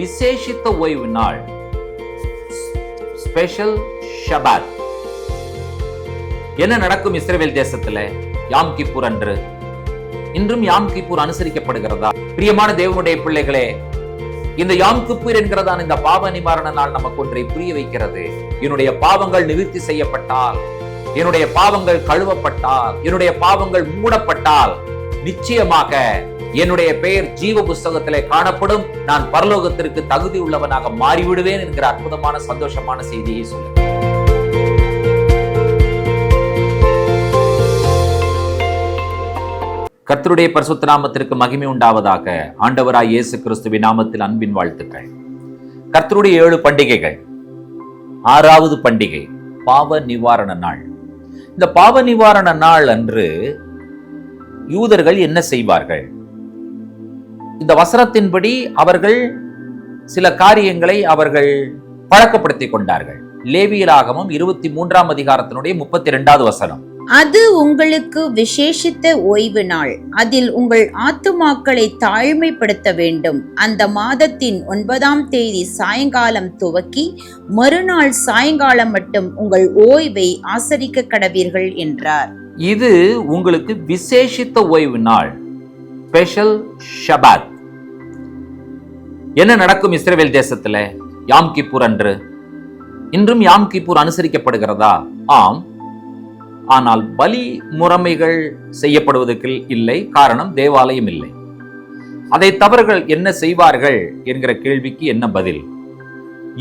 விசேஷித்த ஓய்வு நாள், ஸ்பெஷல் ஷபாத். என்ன நடக்கும் இஸ்ரவேல் தேசத்துல யாம் கிப்பூர் அன்று? இன்றும் யாம் கிப்பூர் அனுசரிக்கப்படுகிறதா? பிரியமான தேவனுடைய பிள்ளைகளே, இந்த யாம் கிப்பூர் என்கிறதான இந்த பாவ நிவாரண நாள் நமக்கு ஒன்றை புரிய வைக்கிறது. என்னுடைய பாவங்கள் நிவர்த்தி செய்யப்பட்டால், என்னுடைய பாவங்கள் கழுவப்பட்டால், என்னுடைய பாவங்கள் மூடப்பட்டால், நிச்சயமாக என்னுடைய பெயர் ஜீவ புஸ்தகத்திலே காணப்படும். நான் பரலோகத்திற்கு தகுதி உள்ளவனாக மாறிவிடுவேன் என்கிற அற்புதமான சந்தோஷமான செய்தியை சொல்லுங்க. கர்த்தருடைய பரிசுத்த நாமத்திற்கு மகிமை உண்டாவதாக. ஆண்டவராய் இயேசு கிறிஸ்துவின் நாமத்தில் அன்பின் வாழ்த்துக்கள். கர்த்தருடைய 7 பண்டிகைகள். 6வது பண்டிகை பாவ நிவாரண நாள். இந்த பாவ நிவாரண நாள் அன்று யூதர்கள் என்ன செய்வார்கள்? இந்த வசனத்தின்படி அவர்கள் சில காரியங்களை அவர்கள் பழக்கப்படுத்திக் கொண்டார்கள். லேவியராகமம் 23ஆம் அதிகாரத்தினுடைய 32வது வசனம். அது உங்களுக்கு விசேஷித்த ஓய்வு நாள், அதில் உங்கள் ஆத்துமாக்களை தாழ்மைப்படுத்த வேண்டும். அந்த மாதத்தின் 9ஆம் தேதி சாயங்காலம் துவக்கி மறுநாள் சாயங்காலம் மட்டும் உங்கள் ஓய்வை ஆசரிக்க கடவீர்கள் என்றார். இது உங்களுக்கு விசேஷித்த ஓய்வு நாள், ஸ்பெஷல் ஷபாத். என்ன நடக்கும் இஸ்ரவேல் தேசத்துல யாம் கிப்பூர் அன்று? இன்றும் யாம் கிப்பூர் அனுசரிக்கப்படுகிறதா? ஆம். ஆனால் பலி முறைமைகள் செய்யப்படுவதற்கு இல்லை. காரணம், தேவாலயம் இல்லை. அதை தவறுகள் என்ன செய்வார்கள் என்கிற கேள்விக்கு என்ன பதில்?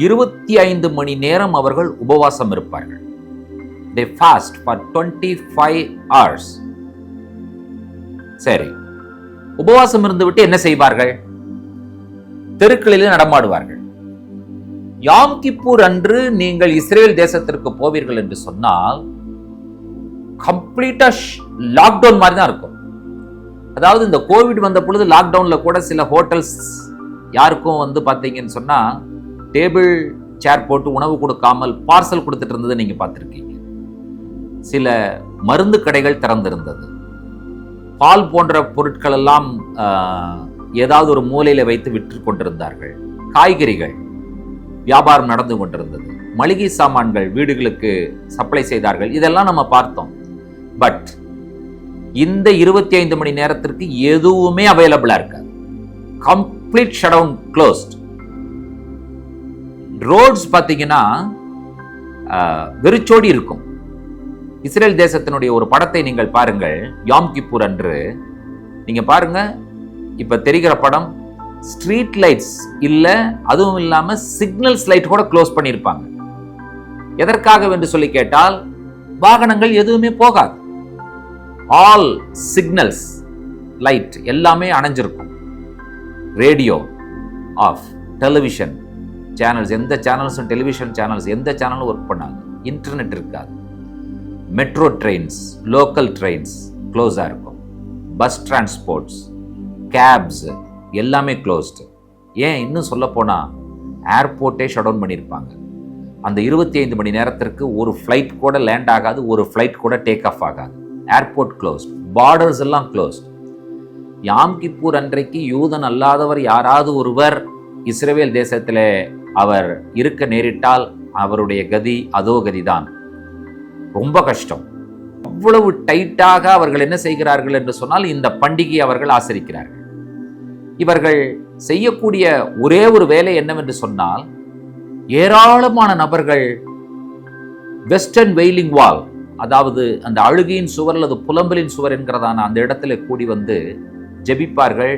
25 மணி நேரம் அவர்கள் உபவாசம் இருப்பார்கள். They fast for 25 hours. சரி, உபவாசம் இருந்துவிட்டு என்ன செய்வார்கள்? தெருக்களில் நடமாடுவார்கள். யாம் கிப்பூர் அன்று நீங்கள் இஸ்ரேல் தேசத்திற்கு போவீர்கள் என்று சொன்னால் கம்ப்ளீட்டா லாக்டவுன் மாதிரி தான் இருக்கும். அதாவது இந்த கோவிட் வந்த பொழுது லாக்டவுன்ல கூட சில ஹோட்டல்ஸ் யாருக்கும் பாத்தீங்கன்னு சொன்னா டேபிள் சேர் போட்டு உணவு கொடுக்காமல் பார்சல் கொடுத்துட்டு இருந்தது நீங்க பார்த்திருக்கீங்க. சில மருந்து கடைகள் திறந்திருந்தது. பால் போன்ற பொருட்கள் எல்லாம் ஏதாவது ஒரு மூலையில வைத்து விற்று கொண்டிருந்தார்கள். காய்கறிகள் வியாபாரம் நடந்து கொண்டிருந்தது. மளிகை சாமான்கள் வீடுகளுக்கு சப்ளை செய்தார்கள். இதெல்லாம் நம்ம பார்த்தோம். பட் இந்த 25 மணி நேரத்திற்கு எதுவுமே அவைலபிளா இருக்காது. Complete shutdown, closed. ரோட்ஸ் பாத்தீங்கன்னா வெறிச்சோடி இருக்கும். இஸ்ரேல் தேசத்தினுடைய ஒரு படத்தை நீங்கள் பாருங்கள். யாம் கிப்பூர் அன்று நீங்க பாருங்க. இப்ப தெரிகிற படம், ஸ்ட்ரீட் லைட்ஸ் இல்ல, அதுவும் இல்லாம சிக்னல்ஸ் லைட் கூட க்ளோஸ் பண்ணியிருப்பாங்க. எதற்காக என்று சொல்லி கேட்டால், வாகனங்கள் எதுவுமே போகாது. ஆல் சிக்னல்ஸ் லைட் எல்லாமே அணைஞ்சிருக்கும். ரேடியோ ஆஃப், டெலிவிஷன் சேனல்ஸ், எந்த சேனல்ஸும் டெலிவிஷன் சேனல்ஸ் எந்த சேனலும் ஒர்க் பண்ணாது. இன்டர்நெட் இருக்காது. மெட்ரோ ட்ரெயின்ஸ், லோக்கல் ட்ரெயின்ஸ் க்ளோஸா இருக்கும். பஸ் டிரான்ஸ்போர்ட்ஸ், கேப்ஸ் எல்லாமே க்ளோஸ்டு. ஏன் இன்னும் சொல்ல போனா ஏர்போர்ட்டே ஷட் டவுன் பண்ணியிருப்பாங்க. அந்த 25 மணி நேரத்திற்கு ஒரு ஃப்ளைட் கூட லேண்ட் ஆகாது, ஒரு ஃப்ளைட் கூட டேக் ஆஃப் ஆகாது. ஏர்போர்ட் க்ளோஸ்ட், பார்டர்ஸ் எல்லாம் க்ளோஸ்ட். யாம் கிப்பூர் அன்றைக்கு யூதன் அல்லாதவர் யாராவது ஒருவர் இஸ்ரவேல் தேசத்திலே அவர் இருக்க நேரிட்டால் அவருடைய கதி அதோ கதிதான். ரொம்ப கஷ்டம். அவ்வளவு டைட்டாக அவர்கள் என்ன செய்கிறார்கள் என்று சொன்னால், இந்த பண்டிகையை அவர்கள் ஆசரிக்கிறார்கள். இவர்கள் செய்யக்கூடிய ஒரே ஒரு வேலை என்னவென்று சொன்னால், ஏராளமான நபர்கள் வெஸ்டர்ன் வெயிலிங் வால், அதாவது அந்த அழுகையின் சுவர் அல்லது புலம்பலின் சுவர் என்கிறதான அந்த இடத்துல கூடி ஜெபிப்பார்கள்,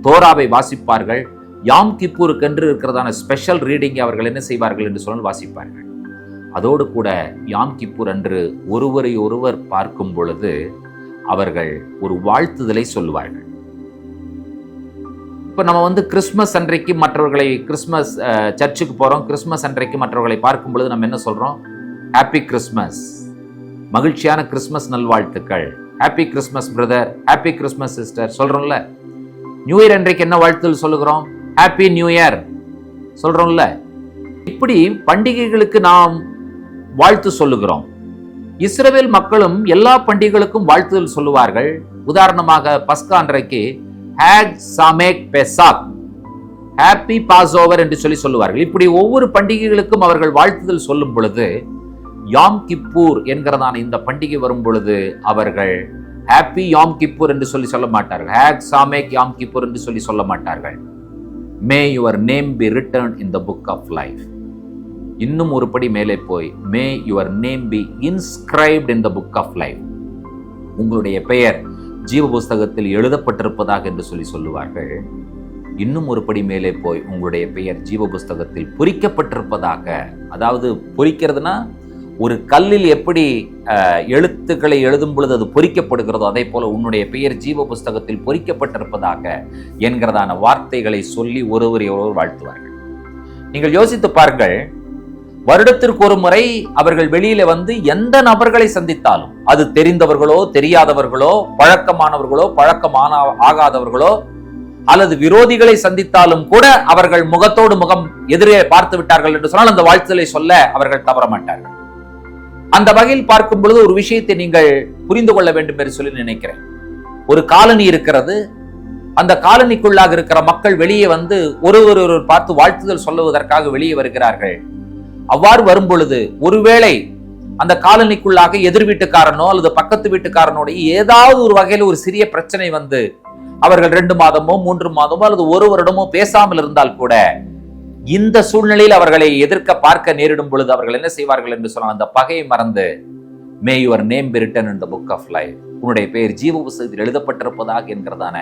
தோராவை வாசிப்பார்கள். யாம் கிப்பூருக்கென்று இருக்கிறதான ஸ்பெஷல் ரீடிங்கை அவர்கள் என்ன செய்வார்கள் என்று சொன்னால் வாசிப்பார்கள். அதோடு கூட யாம் கிப்பூர் அன்று ஒருவரை ஒருவர் பார்க்கும் பொழுது அவர்கள் ஒரு வாழ்த்துதலை சொல்லுவார்கள். இப்போ நம்ம கிறிஸ்மஸ் அன்றைக்கு மற்றவர்களை, கிறிஸ்மஸ் சர்ச்சுக்கு போகிறோம், கிறிஸ்மஸ் அன்றைக்கு மற்றவர்களை பார்க்கும் பொழுது நம்ம என்ன சொல்கிறோம்? ஹாப்பி கிறிஸ்மஸ், மகிழ்ச்சியான கிறிஸ்மஸ் நல்வாழ்த்துக்கள், happy Christmas brother, happy Christmas sister சொல்கிறோம்ல. நியூ இயர் அன்றைக்கு என்ன வாழ்த்துதல் சொல்லுகிறோம்? ஹாப்பி நியூ இயர் சொல்கிறோம்ல. இப்படி பண்டிகைகளுக்கு நாம் வாழ்த்து சொல்லுகிறோம். இஸ்ரவேல் மக்களும் எல்லா பண்டிகைகளுக்கும் வாழ்த்துதல் சொல்லுவார்கள். உதாரணமாக பஸ்கா அன்றைக்கு ஹேக் சாமேக் பெசாக் ஹாப்பி பாஸ் ஓவர் என்று சொல்லுவார்கள். இப்படி ஒவ்வொரு பண்டிகைகளுக்கும் அவர்கள் வாழ்த்துதல் சொல்லும் பொழுது யாம் கிப்பூர் என்கிறதான இந்த பண்டிகை வரும் பொழுது அவர்கள் ஹாப்பி யாம் கிப்பூர் என்று சொல்ல மாட்டார்கள். ஹேக் சாமேக் யாம் கிப்பூர் என்று சொல்ல மாட்டார்கள். May your name be written in the book of life. இன்னும் ஒரு படி மேலே போய் may your name be inscribed in the book of life. உங்களுடைய பெயர் ஜீவ புஸ்தகத்தில் எழுதப்பட்டிருப்பதாக என்று சொல்லுவார்கள். இன்னும் ஒரு படி மேலே போய் உங்களுடைய பெயர் ஜீவ புஸ்தகத்தில் பொறிக்கப்பட்டிருப்பதாக. அதாவது பொறிக்கிறதுனா ஒரு கல்லில் எப்படி எழுத்துக்களை எழுதும் பொழுது அது பொறிக்கப்படுகிறதோ அதே போல உன்னுடைய பெயர் ஜீவ புஸ்தகத்தில் பொறிக்கப்பட்டிருப்பதாக என்கிறதான வார்த்தைகளை சொல்லி ஒருவர் வாழ்த்துவார்கள். நீங்கள் யோசித்து பாருங்கள், வருடத்திற்கு ஒரு முறை அவர்கள் வெளியில வந்து எந்த நபர்களை சந்தித்தாலும், அது தெரிந்தவர்களோ தெரியாதவர்களோ பழக்கமானவர்களோ ஆகாதவர்களோ அல்லது விரோதிகளை சந்தித்தாலும் கூட அவர்கள் முகத்தோடு முகம் எதிரே பார்த்து விட்டார்கள் என்று சொன்னால் அந்த வாழ்த்துதலை சொல்ல அவர்கள் தவற மாட்டார்கள். அந்த வகையில் பார்க்கும் பொழுது ஒரு விஷயத்தை நீங்கள் புரிந்து கொள்ள வேண்டும் என்று சொல்லி நினைக்கிறேன். ஒரு காலனி இருக்கிறது. அந்த காலனிக்குள்ளாக இருக்கிற மக்கள் வெளியே வந்து ஒருவர் பார்த்து வாழ்த்துதல் சொல்லுவதற்காக வெளியே வருகிறார்கள். அவ்வாறு வரும் பொழுது ஒருவேளை அந்த காலனிக்குள்ளாக எதிர் வீட்டுக்காரனோ அல்லது பக்கத்து வீட்டுக்காரனோட ஏதாவது ஒரு வகையில் ஒரு சிறிய பிரச்சனை வந்து அவர்கள் 2 மாதமோ 3 மாதமோ அல்லது ஒரு வருடமோ பேசாமல் இருந்தால் கூட இந்த சூழ்நிலையில் அவர்களை எதிர்க்க பார்க்க நேரிடும் பொழுது அவர்கள் என்ன செய்வார்கள் என்று சொன்னால் அந்த பகையை மறந்து may your name be written in the book of life, உன்னுடைய பெயர் ஜீவ புஸ்தகத்தில் எழுதப்பட்டிருப்பதாக என்கிறதான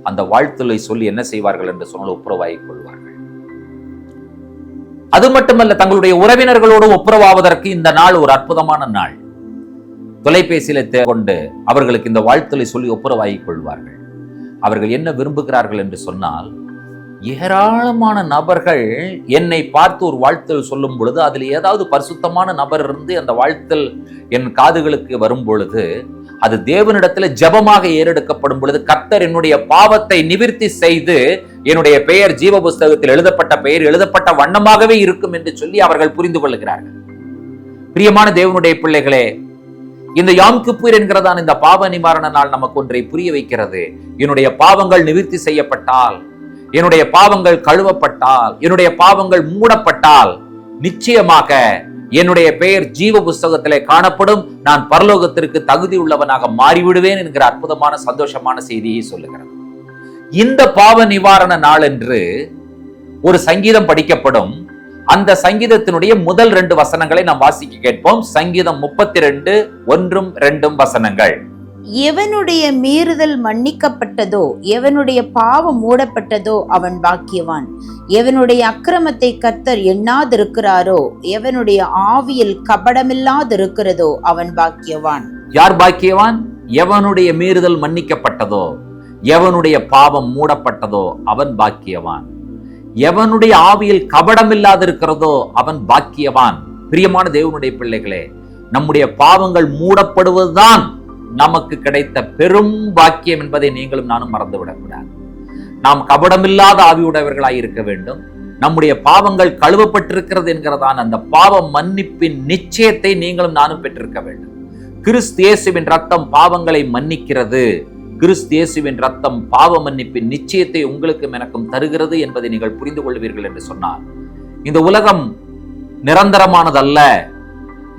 அந்த வாழ்த்துளை சொல்லி என்ன செய்வார்கள் என்று சொன்னால் ஒப்புரவாகிக் கொள்வார்கள். அது மட்டுமல்ல, தங்களுடைய உறவினர்களோடு ஒப்புரவாவதற்கு இந்த நாள் ஒரு அற்புதமான நாள். தொலைபேசியில கொண்டு அவர்களுக்கு இந்த வாழ்த்துளை சொல்லி ஒப்புரவாகிக் கொள்வார்கள். அவர்கள் என்ன விரும்புகிறார்கள் என்று சொன்னால், ஏராளமான நபர்கள் என்னை பார்த்து ஒரு வாழ்த்தல் சொல்லும் பொழுது அதில் ஏதாவது பரிசுத்தமான நபர் இருந்து அந்த வாழ்த்தல் என் காதுகளுக்கு வரும் பொழுது அது தேவனிடத்தில் ஜெபமாக ஏறெடுக்கப்படும் பொழுது கர்த்தர் என்னுடைய பாவத்தை நிவிர்த்தி செய்து என்னுடைய பெயர் ஜீவ புஸ்தகத்தில் எழுதப்பட்ட பெயர் எழுதப்பட்ட வண்ணமாகவே இருக்கும் என்று சொல்லி அவர்கள் புரிந்து கொள்ளுகிறார்கள். பிரியமான தேவனுடைய பிள்ளைகளே, இந்த யாம் கிப்பூர் என்கிறதான இந்த பாவ நிவாரண நாள் நமக்கு ஒன்றை புரிய வைக்கிறது. என்னுடைய பாவங்கள் நிவிர்த்தி செய்யப்பட்டால், என்னுடைய பாவங்கள் கழுவப்பட்டால், என்னுடைய பாவங்கள் மூடப்பட்டால் நிச்சயமாக என்னுடைய பெயர் ஜீவ புஸ்தகத்திலே காணப்படும். நான் பரலோகத்திற்கு தகுதி உள்ளவனாக மாறிவிடுவேன் என்கிற அற்புதமான சந்தோஷமான செய்தியை சொல்லுகிறது. இந்த பாவ நிவாரண நாள் என்று ஒரு சங்கீதம் படிக்கப்படும். அந்த சங்கீதத்தினுடைய முதல் 2 வசனங்களை நாம் வாசிக்க கேட்போம். சங்கீதம் 32 1-2 வசனங்கள். எவனுடைய மீறுதல் மன்னிக்கப்பட்டதோ, எவனுடைய பாவம் மூடப்பட்டதோ அவன் பாக்கியவான். எவனுடைய அக்கிரமத்தை கர்த்தர் எண்ணாதிருக்கிறாரோ, எவனுடைய ஆவியில் கபடமில்லாதிருக்கிறதோ அவன் பாக்கியவான். யார் பாக்கியவான்? எவனுடைய மீறுதல் மன்னிக்கப்பட்டதோ, எவனுடைய பாவம் மூடப்பட்டதோ அவன் பாக்கியவான். எவனுடைய ஆவியில் கபடமில்லாதிருக்கிறதோ அவன் பாக்கியவான். பிரியமான தேவனுடைய பிள்ளைகளே, நம்முடைய பாவங்கள் மூடப்படுவதுதான் நமக்கு கிடைத்த பெரும் பாக்கியம் என்பதை நீங்களும் நானும் மறந்துவிடக்கூடாது. நாம் கபடமில்லாத ஆவியுடையவர்களாய் இருக்க வேண்டும். நம்முடைய பாவங்கள் கழுவப்பட்டிருக்கிறது என்கிறதான அந்த பாவ மன்னிப்பின் நிச்சயத்தை நீங்களும் நானும் பெற்றிருக்க வேண்டும். கிறிஸ்து இயேசுவின் ரத்தம் பாவங்களை மன்னிக்கிறது. கிறிஸ்து இயேசுவின் ரத்தம் பாவ மன்னிப்பின் நிச்சயத்தை உங்களுக்கும் எனக்கும் தருகிறது என்பதை நீங்கள் புரிந்து கொள்வீர்கள் என்று சொன்னார். இந்த உலகம் நிரந்தரமானதல்ல.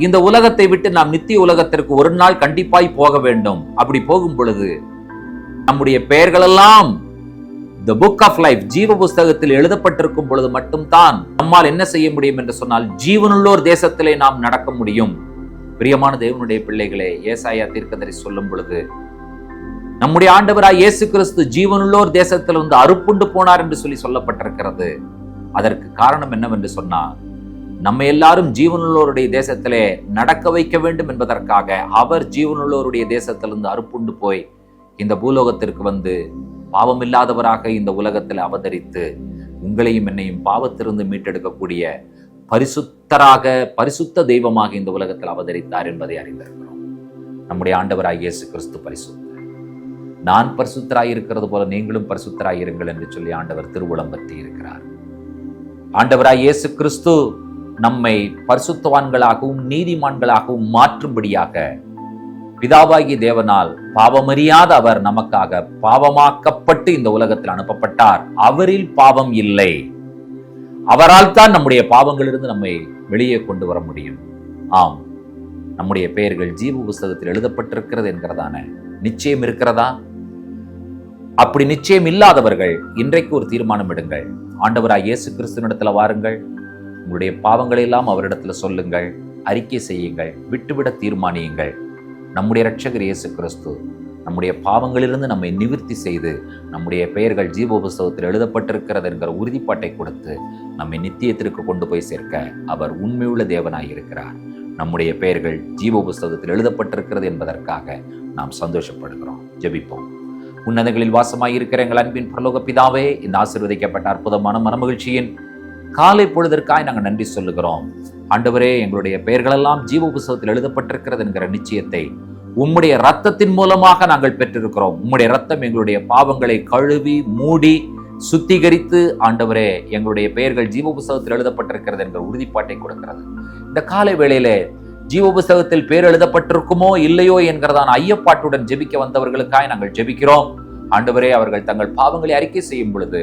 இந்த உலகத்தை விட்டு நாம் நித்திய உலகத்திற்கு ஒரு நாள் கண்டிப்பாய் போக வேண்டும். அப்படி போகும் பொழுது நம்முடைய பெயர்களெல்லாம் the book of life ஜீவ புஸ்தகத்தில் எழுதப்பட்டிருக்கும் பொழுது மட்டும்தான் நம்மால் என்ன செய்ய முடியும் என்று சொன்னால் ஜீவனுள்ளோர் தேசத்திலே நாம் நடக்க முடியும். பிரியமான தேவனுடைய பிள்ளைகளே, ஏசாயா தீர்க்கதரிசி சொல்லும் பொழுது நம்முடைய ஆண்டவராய் இயேசு கிறிஸ்து ஜீவனுள்ளோர் தேசத்தில் வந்து அறுப்புண்டு போனார் என்று சொல்லப்பட்டிருக்கிறது. அதற்கு காரணம் என்னவென்று சொன்னால், நம்ம எல்லாரும் ஜீவனுள்ளோருடைய தேசத்திலே நடக்க வைக்க வேண்டும் என்பதற்காக அவர் ஜீவனுள்ளோருடைய தேசத்திலிருந்து அறுப்புண்டு போய் இந்த பூலோகத்திற்கு வந்து பாவமில்லாதவராக இந்த உலகத்தில் அவதரித்து உங்களையும் என்னையும் பாவத்திலிருந்து மீட்டெடுக்கக்கூடிய பரிசுத்த தெய்வமாக இந்த உலகத்தில் அவதரித்தார் என்பதை அறிந்திருக்கிறோம். நம்முடைய ஆண்டவராய் இயேசு கிறிஸ்து பரிசுத்தர். நான் பரிசுத்தராய் இருக்கிறது போல நீங்களும் பரிசுத்தராய் இருங்கள் என்று சொல்லி ஆண்டவர் திருவுளம் பற்றி இருக்கிறார். ஆண்டவராய் இயேசு கிறிஸ்து நம்மை பரிசுத்தவான்களாகவும் நீதிமான்களாகவும் மாற்றும்படியாக பிதாவாகி தேவனால் பாவமறியாத அவர் நமக்காக பாவமாக்கப்பட்டு இந்த உலகத்தில் அனுப்பப்பட்டார். அவரில் பாவம் இல்லை. அவரால் தான் நம்முடைய பாவங்களிலிருந்து நம்மை வெளியே கொண்டு வர முடியும். ஆம், நம்முடைய பெயர்கள் ஜீவ புஸ்தகத்தில் எழுதப்பட்டிருக்கிறது என்கிறதான நிச்சயம் இருக்கிறதா? அப்படி நிச்சயம் இல்லாதவர்கள் இன்றைக்கு ஒரு தீர்மானம் எடுங்கள். ஆண்டவராய் இயேசு கிறிஸ்துவினிடத்துல வாருங்கள். உங்களுடைய பாவங்களை எல்லாம் அவரிடத்துல சொல்லுங்கள், அறிக்கை செய்யுங்கள், விட்டுவிட தீர்மானியுங்கள். நம்முடைய இரட்சகர் இயேசு கிறிஸ்து நம்முடைய பாவங்களிலிருந்து நம்மை நிவர்த்தி செய்து நம்முடைய பெயர்கள் ஜீவ புஸ்தகத்தில் எழுதப்பட்டிருக்கிறது என்கிற உறுதிப்பாட்டை கொடுத்து நம்மை நித்தியத்திற்கு கொண்டு போய் சேர்க்க அவர் உண்மையுள்ள தேவனாய் இருக்கிறார். நம்முடைய பெயர்கள் ஜீவ புஸ்தகத்தில் எழுதப்பட்டிருக்கிறது என்பதற்காக நாம் சந்தோஷப்படுகிறோம். ஜெபிப்போம். உன்னதங்களில் வாசமாயிருக்கிற எங்கள் அன்பின் பரலோக பிதாவே, இந்த ஆசீர்வதிக்கப்பட்ட அற்புதமான மனமகிழ்ச்சியின் காலை பொழுதற்காய் நாங்கள் நன்றி சொல்லுகிறோம். ஆண்டவரே, எங்களுடைய பெயர்களெல்லாம் ஜீவ புஸ்தகத்தில் எழுதப்பட்டிருக்கிறது என்கிற நிச்சயத்தை உம்முடைய இரத்தத்தின் மூலமாக நாங்கள் பெற்றிருக்கிறோம். உம்முடைய இரத்தம் எங்களுடைய பாவங்களை கழுவி மூடி சுத்திகரித்து, ஆண்டவரே, எங்களுடைய பெயர்கள் ஜீவ புஸ்தகத்தில் எழுதப்பட்டிருக்கிறது என்கிற உறுதிப்பாட்டை கொடுக்கிறது. இந்த காலை வேளையிலே ஜீவ புஸ்தகத்தில் பேர் எழுதப்பட்டிருக்குமோ இல்லையோ என்கிறதான ஐயப்பாட்டுடன் ஜெபிக்க வந்தவர்களுக்காய் நாங்கள் ஜெபிக்கிறோம். ஆண்டவரே, அவர்கள் தங்கள் பாவங்களை அறிக்கை செய்யும் பொழுது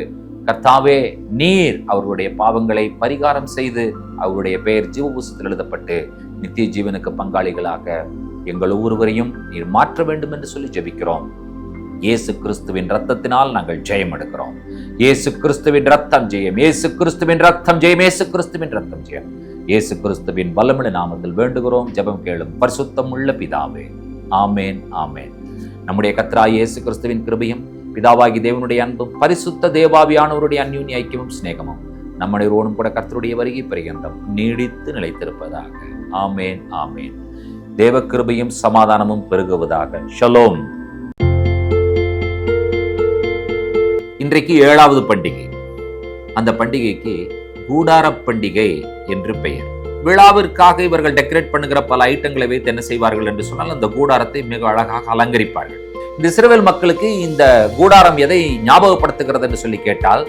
கர்த்தாவே, நீர் அவர்களுடைய பாவங்களை பரிகாரம் செய்து அவருடைய பெயர் ஜீவ புஸ்தகத்தில் எழுதப்பட்டு நித்திய ஜீவனுக்கு பங்காளிகளாக எங்கள் ஒவ்வொருவரையும் நீர் மாற்ற வேண்டும் என்று சொல்லி ஜெபிக்கிறோம். இயேசு கிறிஸ்துவின் ரத்தத்தினால் நாங்கள் ஜெயம் எடுக்கிறோம். இயேசு கிறிஸ்துவின் ரத்தம் ஜெயம், இயேசு கிறிஸ்துவின் ரத்தம் ஜெயம், இயேசு கிறிஸ்துவின் ரத்தம் ஜெயம். இயேசு கிறிஸ்துவின் வல்லமையுள்ள நாமத்தில் வேண்டுகிறோம், ஜெபம் கேளும் பரிசுத்தம் உள்ள பிதாவே. ஆமேன், ஆமேன். நம்முடைய கர்த்தராகிய இயேசு கிறிஸ்துவின் கிருபையும் பிதாவாகி தேவனுடைய அன்பும் பரிசுத்த தேவாவியானவருடைய அந்யோன்ய ஐக்கியமும் சிநேகமும் நம்முடைய கூட கர்த்தருடைய வருகை பரியந்தம் நீடித்து நிலைத்திருப்பதாக. ஆமேன், ஆமேன். தேவ கிருபையும் சமாதானமும் பெருகுவதாக. ஷலோம். இன்றைக்கு 7வது பண்டிகை. அந்த பண்டிகைக்கு கூடார பண்டிகை என்று பெயர். விழாவிற்காக இவர்கள் டெக்கரேட் பண்ணுகிற பல ஐட்டங்களை வைத்து என்ன செய்வார்கள் என்று சொன்னால் அந்த கூடாரத்தை மிக அழகாக அலங்கரிப்பார்கள். இந்த இஸ்ரவேல் மக்களுக்கு இந்த கூடாரம் எதை ஞாபகப்படுத்துகிறது என்று சொல்லி கேட்டால்